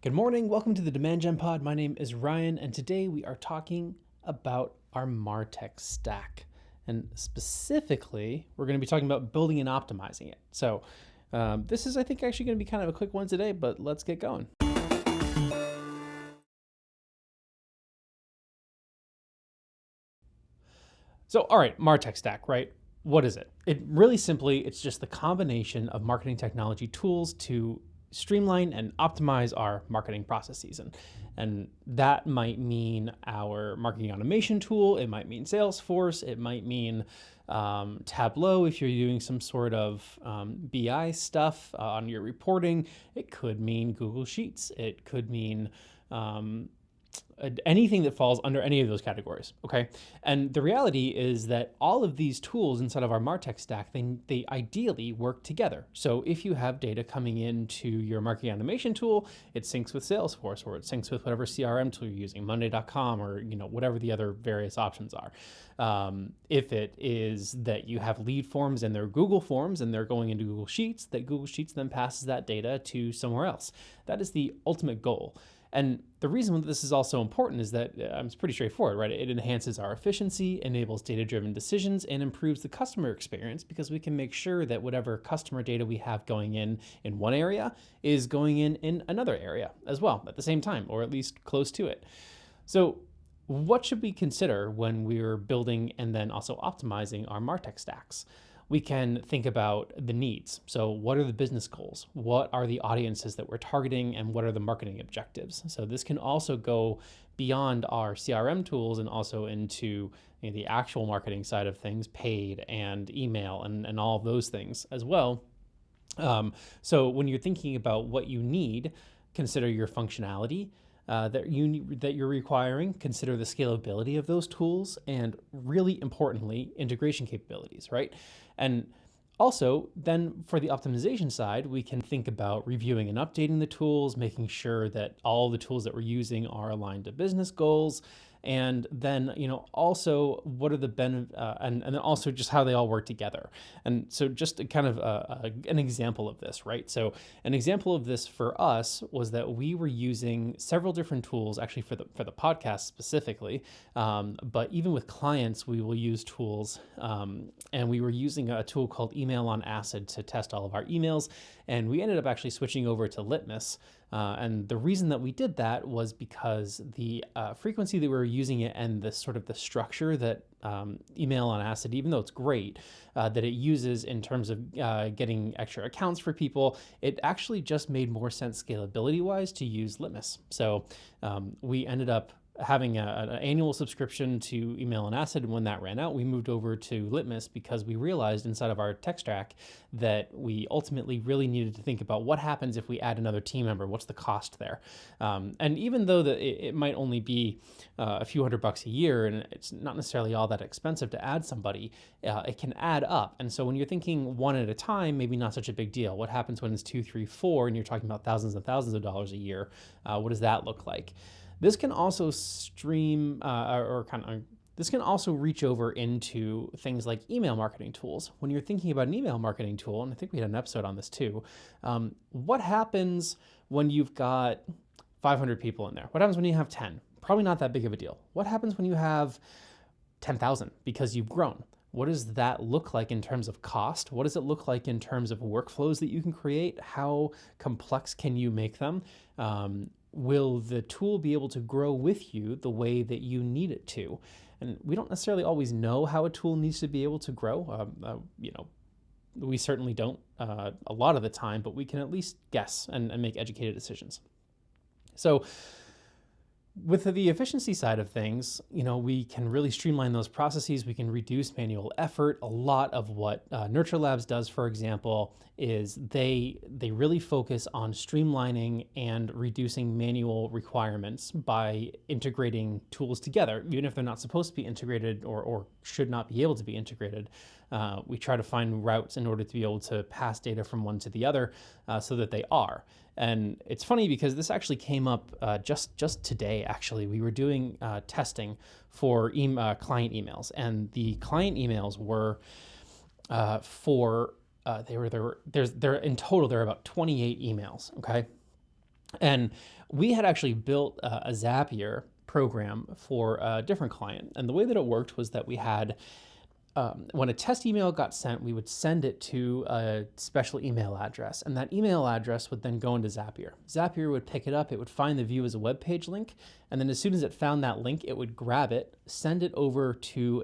Good morning. Welcome to the Demand Gen Pod. My name is Ryan, and today we are talking about our Martech stack. And specifically, we're going to be talking about building and optimizing it. So, this is, I think, actually going to be kind of a quick one today, but let's get going. So, all right, Martech stack, right? What is it? It really simply, it's just the combination of marketing technology tools to streamline and optimize our marketing processes. And that might mean our marketing automation tool. It might mean Salesforce. It might mean Tableau if you're doing some sort of BI stuff on your reporting. It could mean Google Sheets. It could mean anything that falls under any of those categories, okay? And the reality is that all of these tools inside of our Martech stack, they ideally work together. So if you have data coming into your marketing automation tool, it syncs with Salesforce, or it syncs with whatever CRM tool you're using, Monday.com, or whatever the other various options are. If it is that you have lead forms and they're Google Forms and they're going into Google Sheets, that Google Sheets then passes that data to somewhere else. That is the ultimate goal. And the reason that this is also important is that it's pretty straightforward, right? It enhances our efficiency, enables data-driven decisions, and improves the customer experience because we can make sure that whatever customer data we have going in one area is going in another area as well at the same time, or at least close to it. So what should we consider when we're building and then also optimizing our Martech stacks? We can think about the needs. So what are the business goals? What are the audiences that we're targeting, and what are the marketing objectives? So this can also go beyond our CRM tools and also into the actual marketing side of things, paid and email and all of those things as well. So when you're thinking about what you need, consider your functionality that you're requiring, consider the scalability of those tools, and really importantly, integration capabilities, right? And also, then for the optimization side, we can think about reviewing and updating the tools, making sure that all the tools that we're using are aligned to business goals. And then, also what are the benefits, and then also just how they all work together. And so just a kind of an example of this, right? So an example of this for us was that we were using several different tools, actually for the podcast specifically, but even with clients, we will use tools, and we were using a tool called Email on Acid to test all of our emails, and we ended up actually switching over to Litmus. And the reason that we did that was because the frequency that we were using it and the sort of the structure that Email on Acid, even though it's great, that it uses in terms of getting extra accounts for people, it actually just made more sense scalability-wise to use Litmus. So we ended up having an annual subscription to Email on Acid, and when that ran out, we moved over to Litmus because we realized inside of our tech stack that we ultimately really needed to think about what happens if we add another team member. What's the cost there? And even though it might only be a few $100 a year, and it's not necessarily all that expensive to add somebody, it can add up. And so when you're thinking one at a time, maybe not such a big deal. What happens when it's 2, 3, 4, and you're talking about thousands and thousands of dollars a year? What does that look like? This can also this can also reach over into things like email marketing tools. When you're thinking about an email marketing tool, and I think we had an episode on this too, what happens when you've got 500 people in there? What happens when you have 10? Probably not that big of a deal. What happens when you have 10,000 because you've grown? What does that look like in terms of cost? What does it look like in terms of workflows that you can create? How complex can you make them? Will the tool be able to grow with you the way that you need it to? And we don't necessarily always know how a tool needs to be able to grow. We certainly don't a lot of the time, but we can at least guess and make educated decisions. So with the efficiency side of things, we can really streamline those processes. We can reduce manual effort. A lot of what Nurture Labs does, for example, is they really focus on streamlining and reducing manual requirements by integrating tools together, even if they're not supposed to be integrated or should not be able to be integrated. We try to find routes in order to be able to pass data from one to the other so that they are. And it's funny because this actually came up just today, actually. We were doing testing for client emails, and the client emails were in total, there are about 28 emails, okay? And we had actually built a Zapier program for a different client. And the way that it worked was that we had, when a test email got sent, we would send it to a special email address. And that email address would then go into Zapier. Zapier would pick it up. It would find the view as a web page link. And then as soon as it found that link, it would grab it, send it over to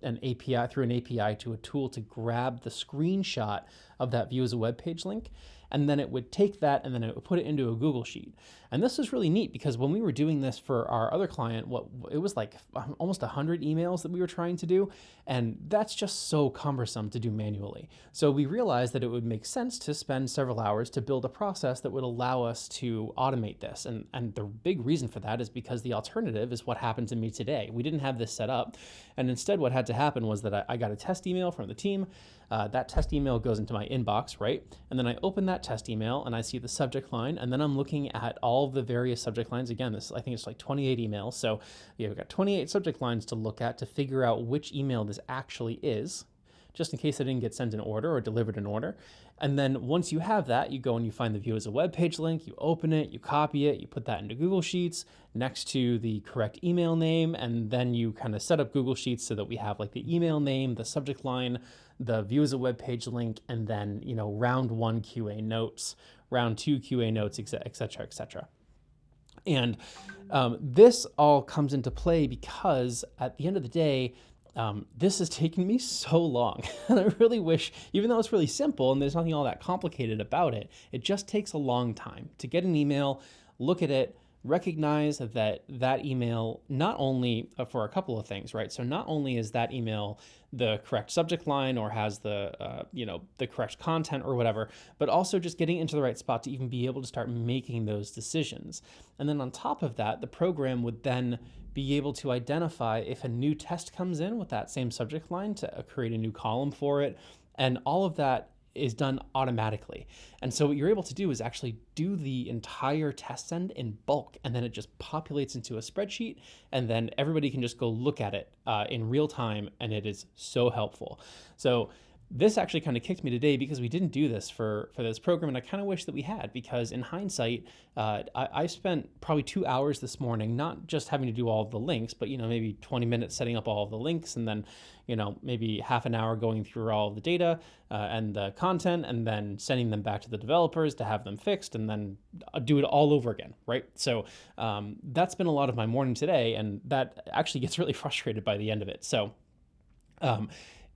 an API, through an API to a tool to grab the screenshot of that view as a web page link. And then it would take that and then it would put it into a Google Sheet. And this was really neat because when we were doing this for our other client, it was like almost 100 emails that we were trying to do. And that's just so cumbersome to do manually. So we realized that it would make sense to spend several hours to build a process that would allow us to automate this. And the big reason for that is because the alternative is what happened to me today. We didn't have this set up. And instead what had to happen was that I got a test email from the team. That test email goes into my inbox, right? And then I open that test email and I see the subject line, and then I'm looking at all of the various subject lines. Again, I think it's like 28 emails. So we've got 28 subject lines to look at to figure out which email this actually is, just in case it didn't get sent in order or delivered in order. And then once you have that, you go and you find the view as a web page link, you open it, you copy it, you put that into Google Sheets next to the correct email name, and then you kind of set up Google Sheets so that we have like the email name, the subject line, the view as a web page link, and then, round 1 QA notes, round 2 QA notes, et cetera, et cetera. And this all comes into play because at the end of the day, this has taken me so long. And I really wish, even though it's really simple and there's nothing all that complicated about it, it just takes a long time to get an email, look at it, recognize that email, not only for a couple of things, right? So not only is that email the correct subject line or has the correct content or whatever, but also just getting into the right spot to even be able to start making those decisions. And then on top of that, the program would then be able to identify if a new test comes in with that same subject line to create a new column for it. And all of that is done automatically. And so what you're able to do is actually do the entire test send in bulk, and then it just populates into a spreadsheet, and then everybody can just go look at it in real time, and it is so helpful. So this actually kind of kicked me today because we didn't do this for this program, and I kind of wish that we had, because in hindsight, I spent probably 2 hours this morning, not just having to do all of the links, but maybe 20 minutes setting up all of the links, and then maybe half an hour going through all of the data and the content, and then sending them back to the developers to have them fixed, and then do it all over again, right? So that's been a lot of my morning today, and that actually gets really frustrated by the end of it. So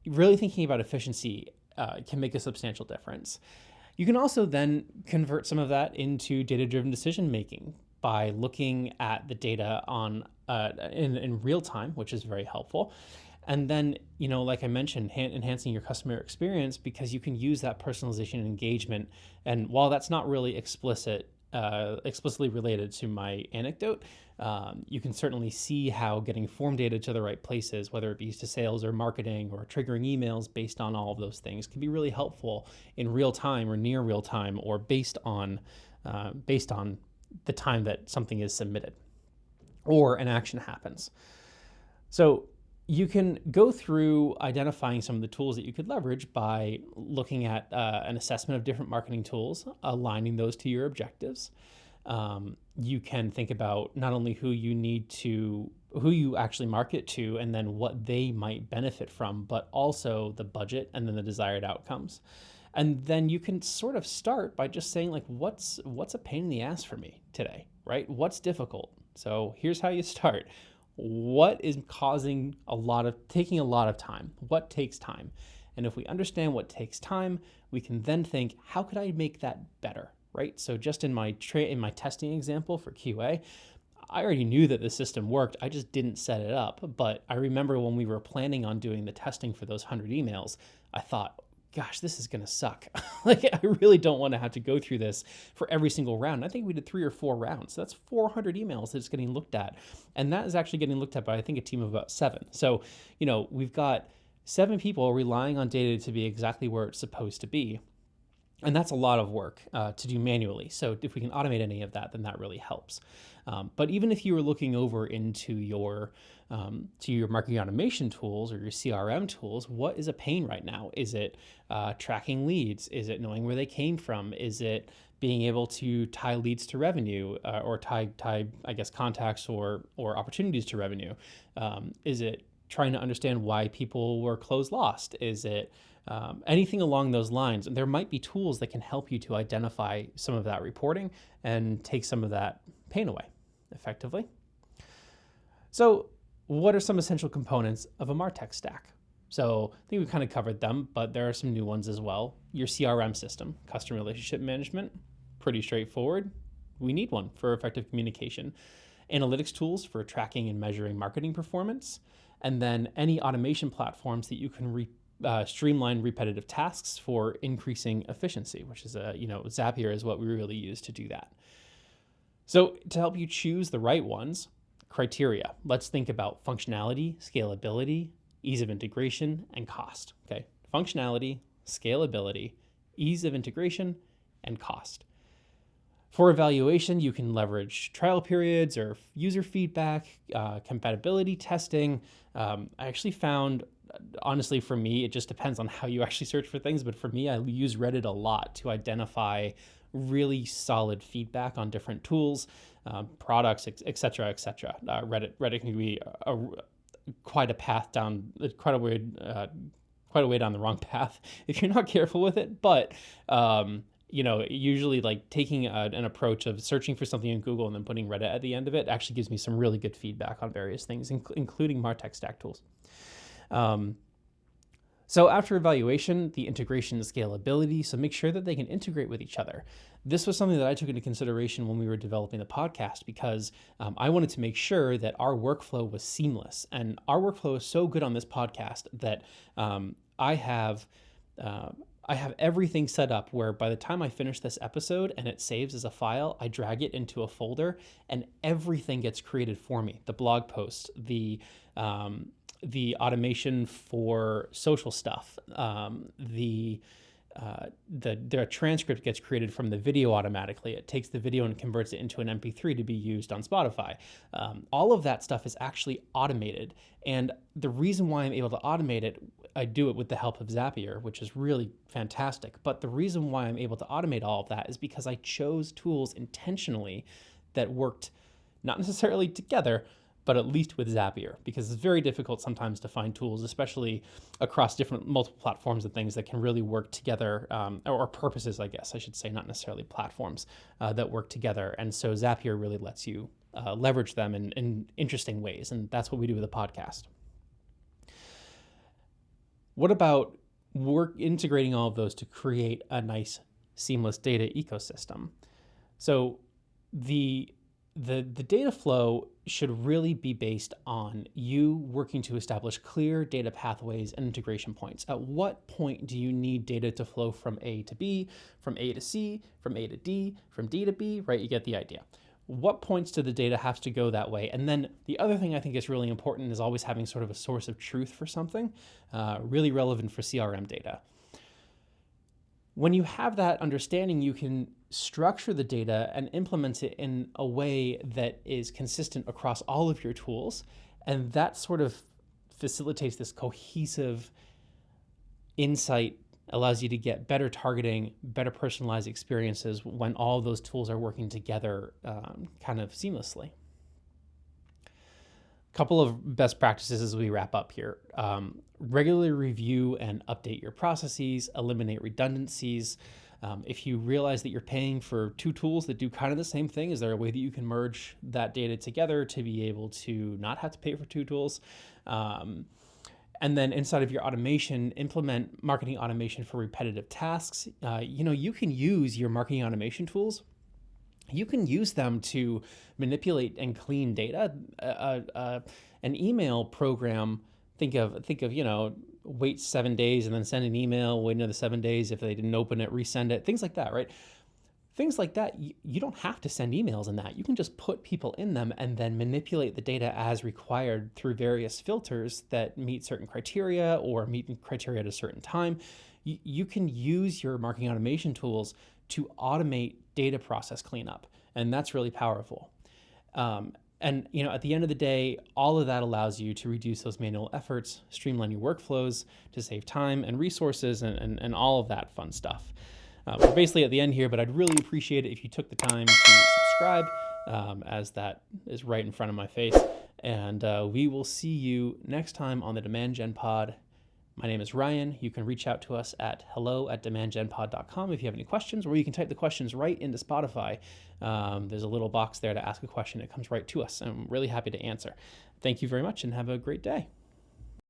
really thinking about efficiency can make a substantial difference. You can also then convert some of that into data-driven decision-making by looking at the data in real time, which is very helpful. And then, like I mentioned, enhancing your customer experience, because you can use that personalization and engagement. And while that's not really explicitly related to my anecdote, you can certainly see how getting form data to the right places, whether it be to sales or marketing or triggering emails based on all of those things, can be really helpful in real time or near real time, or based on the time that something is submitted or an action happens. So you can go through identifying some of the tools that you could leverage by looking at an assessment of different marketing tools, aligning those to your objectives. You can think about not only who you actually market to, and then what they might benefit from, but also the budget and then the desired outcomes. And then you can sort of start by just saying, like, what's a pain in the ass for me today, right? What's difficult? So here's how you start. What is taking a lot of time? What takes time? And if we understand what takes time, we can then think, how could I make that better, right? So just in my testing example for QA, I already knew that the system worked. I just didn't set it up. But I remember when we were planning on doing the testing for those 100 emails, I thought, gosh, this is going to suck. Like, I really don't want to have to go through this for every single round. I think we did 3 or 4 rounds. So that's 400 emails that's getting looked at. And that is actually getting looked at by, I think, a team of about 7. So, we've got 7 people relying on data to be exactly where it's supposed to be. And that's a lot of work to do manually. So if we can automate any of that, then that really helps. But even if you were looking over into your marketing automation tools or your CRM tools, what is a pain right now? Is it tracking leads? Is it knowing where they came from? Is it being able to tie leads to revenue, or tie I guess contacts or opportunities to revenue? Is it trying to understand why people were close lost? Is it anything along those lines? And there might be tools that can help you to identify some of that reporting and take some of that pain away effectively. So what are some essential components of a Martech stack? So I think we kind of covered them, but there are some new ones as well. Your CRM system, customer relationship management, pretty straightforward. We need one for effective communication. Analytics tools for tracking and measuring marketing performance, and then any automation platforms that you can streamline repetitive tasks for increasing efficiency, which is Zapier is what we really use to do that. So to help you choose the right ones, criteria. Let's think about functionality, scalability, ease of integration, and cost. Okay, functionality, scalability, ease of integration, and cost. For evaluation, you can leverage trial periods or user feedback, compatibility testing. I actually found, honestly, for me, it just depends on how you actually search for things. But for me, I use Reddit a lot to identify really solid feedback on different tools, products, et cetera, et cetera. Reddit can be quite a path down, quite a way down the wrong path if you're not careful with it. But usually like taking an approach of searching for something in Google and then putting Reddit at the end of it actually gives me some really good feedback on various things, including Martech stack tools. So after evaluation, the integration and scalability, so make sure that they can integrate with each other. This was something that I took into consideration when we were developing the podcast because I wanted to make sure that our workflow was seamless. And our workflow is so good on this podcast that I have everything set up where by the time I finish this episode and it saves as a file, I drag it into a folder and everything gets created for me. The blog post, the automation for social stuff, the transcript gets created from the video automatically. It takes the video and converts it into an MP3 to be used on Spotify. All of that stuff is actually automated. And the reason why I'm able to automate it, I do it with the help of Zapier, which is really fantastic. But the reason why I'm able to automate all of that is because I chose tools intentionally that worked not necessarily together, but at least with Zapier, because it's very difficult sometimes to find tools, especially across multiple platforms and things that can really work together, or purposes, I guess I should say, not necessarily platforms that work together. And so Zapier really lets you leverage them in interesting ways. And that's what we do with the podcast. What about integrating all of those to create a nice, seamless data ecosystem? So the data flow should really be based on you working to establish clear data pathways and integration points. At what point do you need data to flow from A to B, from A to C, from A to D, from D to B, right? You get the idea. What points do the data have to go that way? And then the other thing I think is really important is always having sort of a source of truth for something, really relevant for CRM data. When you have that understanding, you can structure the data and implement it in a way that is consistent across all of your tools. And that sort of facilitates this cohesive insight, allows you to get better targeting, better personalized experiences when all of those tools are working together kind of seamlessly. Couple of best practices as we wrap up here. Regularly review and update your processes, eliminate redundancies. If you realize that you're paying for two tools that do kind of the same thing, is there a way that you can merge that data together to be able to not have to pay for two tools? And then inside of your automation, implement marketing automation for repetitive tasks. You can use your marketing automation tools. You can use them to manipulate and clean data. An email program, think of wait 7 days and then send an email, wait another 7 days. If they didn't open it, resend it, things like that, right? Things like that, you don't have to send emails in that. You can just put people in them and then manipulate the data as required through various filters that meet certain criteria or meet criteria at a certain time. You can use your marketing automation tools to automate data process cleanup, and that's really powerful. And at the end of the day, all of that allows you to reduce those manual efforts, streamline your workflows to save time and resources, and all of that fun stuff. We're basically at the end here, but I'd really appreciate it if you took the time to subscribe, as that is right in front of my face. And we will see you next time on the Demand Gen Pod. My name is Ryan. You can reach out to us at hello@demandgenpod.com if you have any questions, or you can type the questions right into Spotify. There's a little box there to ask a question. It comes right to us. I'm really happy to answer. Thank you very much and have a great day.